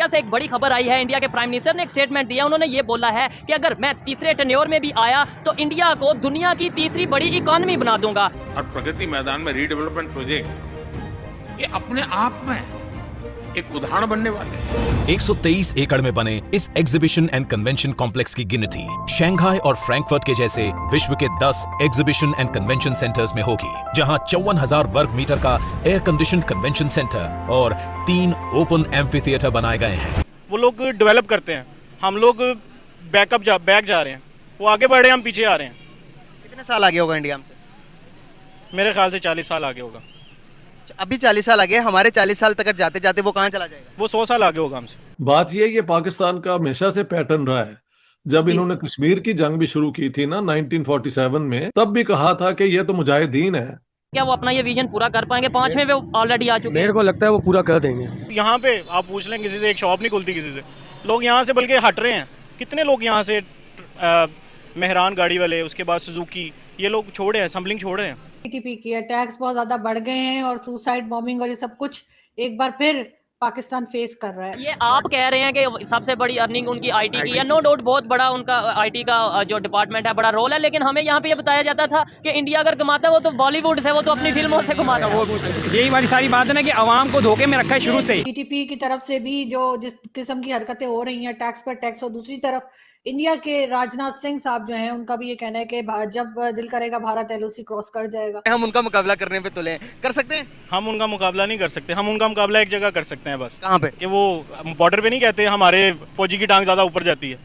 India से एक बड़ी खबर आई है। इंडिया के प्राइम मिनिस्टर ने एक स्टेटमेंट दिया। उन्होंने ये बोला है कि अगर मैं तीसरे टेन्योर में भी आया तो इंडिया को दुनिया की तीसरी बड़ी इकोनॉमी बना दूंगा। और प्रगति मैदान में रीडेवलपमेंट प्रोजेक्ट ये अपने आप में एक उदाहरण बनने वाले हैं। 123 एकड़ में बने इस एग्जीबिशन एंड कन्वेंशन कॉम्प्लेक्स की गिनती शंघाई और फ्रैंकफर्ट के जैसे विश्व के 10 एग्जीबिशन एंड कन्वेंशन सेंटर्स में होगी, जहां 54,000 वर्ग मीटर का एयर कंडीशन कन्वेंशन सेंटर और 3 ओपन एम्फी थिएटर बनाए गए हैं। वो लोग डेवलप करते हैं, हम लोग बैक जा रहे हैं, वो आगे बढ़ रहे हैं, हम पीछे आ रहे हैं। कितने साल आगे होगा इंडिया हमसे? मेरे ख्याल से 40 साल आगे होगा। अभी 40 साल आगे, हमारे 40 साल तक जाते जाते वो कहाँ चला जाएगा? वो 100 साल आगे होगा हमसे। बात ये पाकिस्तान का हमेशा से पैटर्न रहा है। जब इन्होंने कश्मीर की जंग भी शुरू की थी ना 1947 में, तब भी कहा था कि ये तो मुजाहिदीन है। क्या वो अपना ये विजन पूरा कर पाएंगे? 5वें वो ऑलरेडी आ चुके हैं। मेरे को लगता है वो पूरा कर देंगे। यहाँ पे आप पूछ लें किसी से, एक शॉप नहीं खुलती किसी से। लोग यहाँ से बल्कि हट रहे हैं। कितने लोग यहाँ से मेहरान गाड़ी वाले, उसके बाद सुजुकी, ये लोग छोड़े हैं, असम्बलिंग छोड़े हैं। टीटीपी की अटैक्स बहुत ज्यादा बढ़ गए हैं और सुसाइड बॉम्बिंग और ये सब कुछ एक बार फिर पाकिस्तान फेस कर रहा है। ये आप कह रहे हैं कि सबसे बड़ी अर्निंग उनकी आईटी की है। नो डाउट बहुत बड़ा उनका आईटी का जो डिपार्टमेंट है बड़ा रोल है, लेकिन हमें यहाँ पे ये बताया जाता था कि इंडिया अगर कमाता है वो तो बॉलीवुड से, वो तो अपनी फिल्मों से कमाता है। यही हमारी सारी बात है ना कि आवाम को धोखे में रखा है शुरू से ही। टीटीपी की तरफ से भी जो जिस किस्म की हरकतें हो रही हैं, टैक्स पर टैक्स, और दूसरी तरफ इंडिया के राजनाथ सिंह साहब जो हैं, उनका भी ये कहना है कि जब दिल करेगा भारत एलओसी क्रॉस कर जाएगा। हम उनका मुकाबला करने पे तुले कर सकते हैं? हम उनका मुकाबला नहीं कर सकते। हम उनका मुकाबला एक जगह कर सकते हैं बस। कहाँ पे? कि वो बॉर्डर पे नहीं कहते हमारे फौजी की टांग ज्यादा ऊपर जाती है,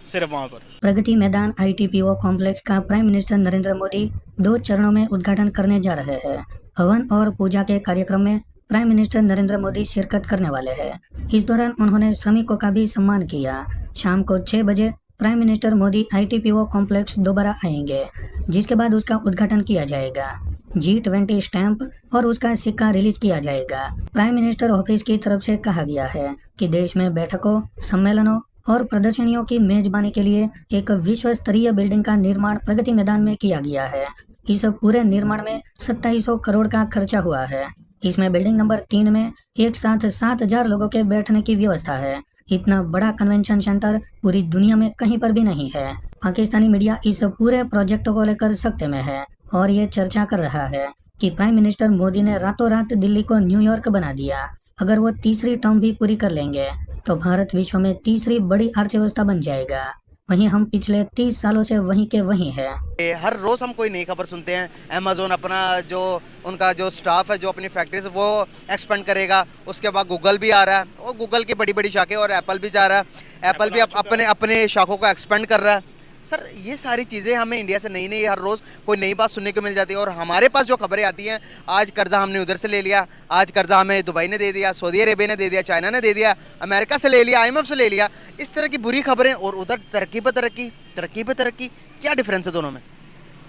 सिर्फ वहाँ पर। प्रगति मैदान ITPO कॉम्प्लेक्स का प्राइम मिनिस्टर नरेंद्र मोदी 2 चरणों में उद्घाटन करने जा रहे हैं। हवन और पूजा के कार्यक्रम में प्राइम मिनिस्टर नरेंद्र मोदी शिरकत करने वाले हैं। इस दौरान उन्होंने श्रमिकों का भी सम्मान किया। शाम को 6 बजे prime minister Modi ITPO complex दोबारा आएंगे, जिसके बाद उसका उद्घाटन किया जाएगा। G20 स्टैंप और उसका सिक्का रिलीज किया जाएगा। प्राइम मिनिस्टर ऑफिस की तरफ से कहा गया है कि देश में बैठकों, सम्मेलनों और प्रदर्शनियों की मेजबानी के लिए एक विश्व स्तरीय बिल्डिंग का निर्माण प्रगति मैदान में किया गया है। इस पूरे निर्माण में 2700 करोड़ का खर्चा हुआ है। इसमें बिल्डिंग नंबर 3 में एक साथ 7,000 लोगों के बैठने की व्यवस्था है। इतना बड़ा कन्वेंशन सेंटर पूरी दुनिया में कहीं पर भी नहीं है। पाकिस्तानी मीडिया इस पूरे प्रोजेक्ट को लेकर सख्ते में है और ये चर्चा कर रहा है कि प्राइम मिनिस्टर मोदी ने रातों रात दिल्ली को न्यूयॉर्क बना दिया। अगर वो तीसरी टर्म भी पूरी कर लेंगे तो भारत विश्व में तीसरी बड़ी अर्थव्यवस्था बन जाएगा। वहीं हम पिछले 30 सालों से वहीं के वहीं है। हर रोज हम कोई नई खबर सुनते हैं। अमेजोन अपना जो उनका जो स्टाफ है, जो अपनी फैक्ट्रीज वो एक्सपेंड करेगा। उसके बाद गूगल भी आ रहा है और गूगल की बड़ी बड़ी शाखें, और एप्पल भी जा रहा है। एप्पल भी अपने शाखों को एक्सपेंड कर रहा है। सर ये सारी चीज़ें हमें इंडिया से नई नई हर रोज़ कोई नई बात सुनने को मिल जाती है। और हमारे पास जो खबरें आती हैं, आज कर्जा हमने उधर से ले लिया, आज कर्जा हमें दुबई ने दे दिया, सऊदी अरेबिया ने दे दिया, चाइना ने दे दिया, अमेरिका से ले लिया, IMF से ले लिया, इस तरह की बुरी खबरें। और उधर तरक्की पे तरक्की, तरक्की पे तरक्की। क्या डिफरेंस है दोनों में?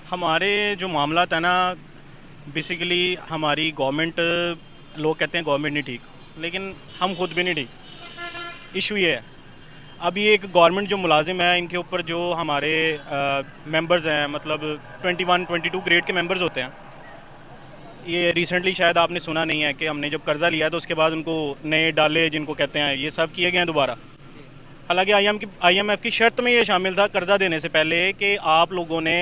हमारे जो मामला था ना, बेसिकली हमारी गवर्नमेंट, लोग कहते हैं गवर्नमेंट नहीं ठीक, लेकिन हम खुद भी नहीं ठीक। इशू ये है, अभी एक गवर्नमेंट जो मुलाजिम है, इनके ऊपर जो हमारे मेंबर्स हैं, मतलब 21-22 ग्रेड के मेंबर्स होते हैं। ये रिसेंटली शायद आपने सुना नहीं है कि हमने जब कर्जा लिया तो उसके बाद उनको नए डाले जिनको कहते हैं, ये सब किए गए हैं दोबारा। हालांकि IMF की शर्त में ये शामिल था कर्जा देने से पहले कि आप लोगों ने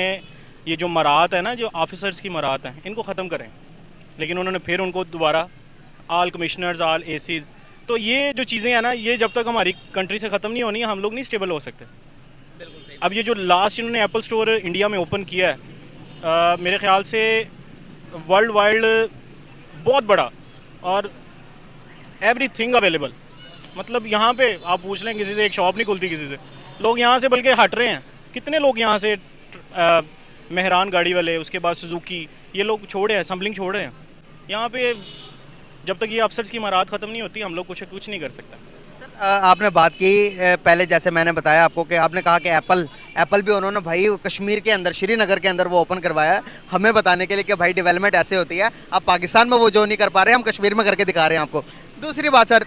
ये जो मराहत है ना, जो ऑफिसर्स की मराहत हैं, इनको ख़त्म करें। लेकिन उन्होंने फिर उनको दोबारा ऑल कमिश्नर्स, ऑल ACs, तो ये जो चीज़ें हैं ना, ये जब तक हमारी कंट्री से ख़त्म नहीं होनी है, हम लोग नहीं स्टेबल हो सकते। अब ये जो लास्ट इन्होंने एप्पल स्टोर इंडिया में ओपन किया है, मेरे ख्याल से वर्ल्ड वाइड बहुत बड़ा और एवरीथिंग अवेलेबल। मतलब यहाँ पे आप पूछ लें किसी से, एक शॉप नहीं खुलती किसी से। लोग यहाँ से बल्कि हट रहे हैं। कितने लोग यहाँ से मेहरान गाड़ी वाले, उसके बाद सुजुकी, ये लोग छोड़े हैं, असम्बलिंग छोड़ रहे हैं। यहाँ पे जब तक ये अफसर्स की मराहत ख़त्म नहीं होती, हम लोग कुछ नहीं कर सकते। सर आपने बात की पहले, जैसे मैंने बताया आपको कि आपने कहा कि एप्पल भी उन्होंने भाई कश्मीर के अंदर, श्रीनगर के अंदर वो ओपन करवाया है, हमें बताने के लिए कि भाई डेवलपमेंट ऐसे होती है। आप पाकिस्तान में वो जो नहीं कर पा रहे, हम कश्मीर में करके दिखा रहे हैं आपको। दूसरी बात सर,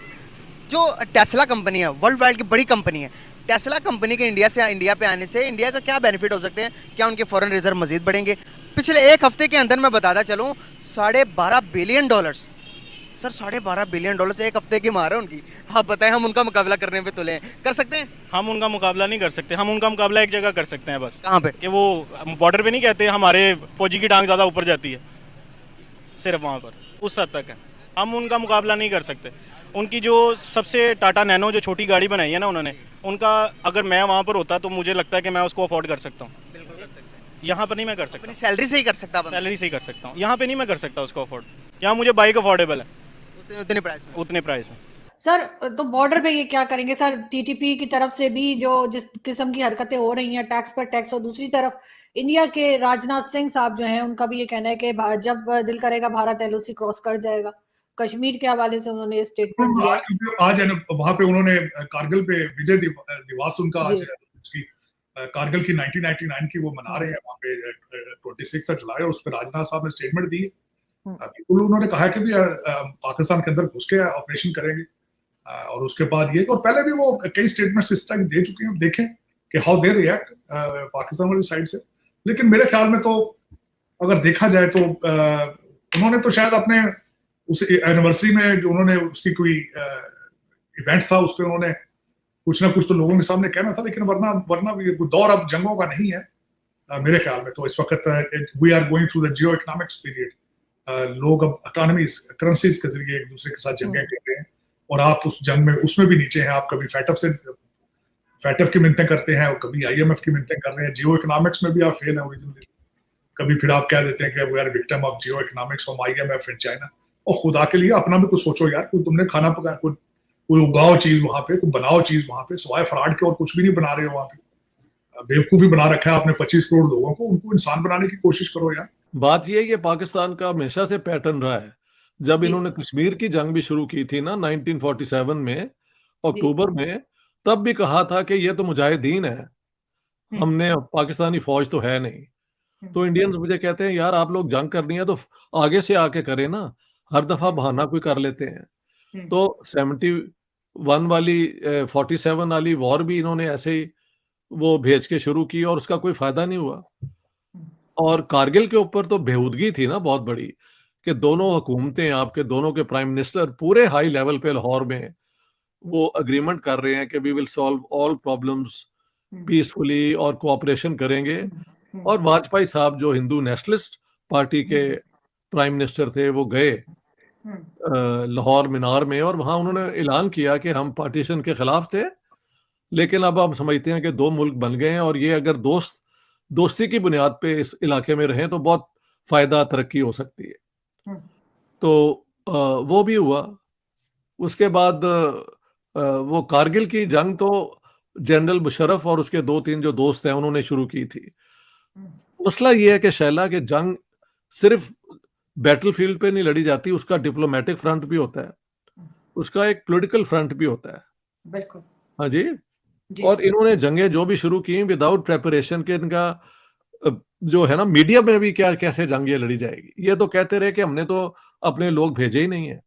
जो टेस्ला कंपनी है, वर्ल्ड वाइड की बड़ी कंपनी है, टेस्ला कंपनी के इंडिया पे आने से इंडिया का क्या बेनिफिट हो सकते हैं? क्या उनके फॉरेन रिजर्व मजीद बढ़ेंगे? पिछले एक हफ्ते के अंदर मैं बताता चलूँ, $12.5 बिलियन सर $12.5 बिलियन से एक हफ्ते की मार है उनकी। आप बताएं, हम उनका मुकाबला करने पे तुले हैं, कर सकते हैं? हम उनका मुकाबला नहीं कर सकते। हम उनका मुकाबला एक जगह कर सकते हैं बस, कहाँ पे? कि वो बॉर्डर पे नहीं कहते हमारे फौजी की टांग ज़्यादा ऊपर जाती है, सिर्फ वहाँ पर उस हद तक है। हम उनका मुकाबला नहीं कर सकते। उनकी जो सबसे टाटा नैनो जो छोटी गाड़ी बनाई है ना उन्होंने, उनका अगर मैं वहाँ पर होता तो मुझे लगता है कि मैं उसको अफोर्ड कर सकता हूँ। यहाँ पर नहीं मैं कर सकता, अपनी सैलरी से ही कर सकता बंदा? सैलरी से ही कर सकता हूँ। यहाँ पे नहीं मैं कर सकता उसको अफोर्ड। यहाँ मुझे बाइक अफोर्डेबल है उतने प्राइस में। उतने प्राइस में। सर तो बॉर्डर पे ये क्या करेंगे सर? टीटीपी की तरफ से भी जो जिस किस्म की हरकतें हो रही हैं, टैक्स पर टैक्स, और दूसरी तरफ इंडिया के राजनाथ सिंह साहब जो हैं उनका भी ये कहना है कि जब दिल करेगा भारत एलओसी क्रॉस कर जाएगा। कश्मीर के हवाले से उन्होंने स्टेटमेंट दिया है। आज है ना, वहाँ पे उन्होंने कारगिल पे विजय दिवस उनका आज है, उसकी कारगिल की 1999 की वो मना रहे हैं वहाँ पे 26 जुलाई, और उस पर राजनाथ साहब ने स्टेटमेंट दी है। बिल्कुल उन्होंने कहा कि भी पाकिस्तान के अंदर घुस के ऑपरेशन करेंगे, और उसके बाद ये, और पहले भी वो कई स्टेटमेंट्स इस तरह दे चुके हैं। देखें कि हाउ दे रिएक्ट पाकिस्तान वाली साइड से। लेकिन मेरे ख्याल में तो अगर देखा जाए तो उन्होंने तो शायद अपने उस एनिवर्सरी में जो उन्होंने उसकी कोई इवेंट था उस पर उन्होंने कुछ ना कुछ तो लोगों के सामने कहना था, लेकिन वरना भी दौर अब जंगों का नहीं है मेरे ख्याल में। तो इस वक्त we are going through the geo economics period. लोग अब इकोनॉमीज करेंसीज के जरिए एक दूसरे के साथ जंगें कर रहे हैं, और आप उस जंग में उसमें भी नीचे हैं। आप कभी फैटफ की मिन्नतें करते हैं और कभी IMF की मिन्नतें कर रहे हैं। जियो इकोनॉमिक्स में भी आप फेल हैं ओरिजिनली। कभी फिर आप कह देते हैं कि we are victim of geo economics from IMF and China. और खुदा के लिए अपना भी कुछ सोचो यार, कोई तुमने खाना पका, कोई उगाओ चीज वहां पे, कोई बनाओ चीज वहां पे, सिवाय फ्रॉड के और कुछ भी नहीं बना रहे हो वहां पे। बेवकूफी बना रखा है आपने 25 करोड़ लोगों को, उनको इंसान बनाने की कोशिश करो यार। बात ये है कि पाकिस्तान का हमेशा से पैटर्न रहा है। जब इन्होंने कश्मीर की जंग भी शुरू की थी ना 1947 में अक्टूबर में, तब भी कहा था कि ये तो मुजाहिदीन है, हमने पाकिस्तानी फौज तो है नहीं। तो इंडियंस मुझे कहते हैं यार आप लोग जंग करनी है तो आगे से आके करें ना, हर दफा बहाना कोई कर लेते हैं। तो 71 वाली 47 वाली वॉर भी इन्होंने ऐसे ही वो भेज के शुरू की और उसका कोई फायदा नहीं हुआ। और कारगिल के ऊपर तो बेहूदगी थी ना बहुत बड़ी, कि दोनों हुकूमतें, आपके दोनों के प्राइम मिनिस्टर पूरे हाई लेवल पे लाहौर में वो अग्रीमेंट कर रहे हैं कि we will solve all problems peacefully और कोऑपरेशन करेंगे। और वाजपेयी साहब जो हिंदू नेशनलिस्ट पार्टी के प्राइम मिनिस्टर थे, वो गए लाहौर मीनार में, और वहां उन्होंने ऐलान किया कि हम पार्टीशन के खिलाफ थे, लेकिन अब हम समझते हैं कि दो मुल्क बन गए हैं, और ये अगर दोस्ती की बुनियाद पे इस इलाके में रहें तो बहुत फायदा, तरक्की हो सकती है। तो वो भी हुआ। उसके बाद वो कारगिल की जंग तो जनरल मुशर्रफ और उसके 2-3 जो दोस्त हैं उन्होंने शुरू की थी। मसला ये है कि शैला के जंग सिर्फ बैटलफील्ड पे नहीं लड़ी जाती, उसका डिप्लोमेटिक फ्रंट भी होता है, उसका एक पॉलिटिकल फ्रंट भी होता है। बिल्कुल। हाँ जी। और इन्होंने जंगें जो भी शुरू की विदाउट प्रेपरेशन के, इनका जो है ना मीडिया में भी क्या कैसे जंग ये लड़ी जाएगी, ये तो कहते रहे कि हमने तो अपने लोग भेजे ही नहीं है।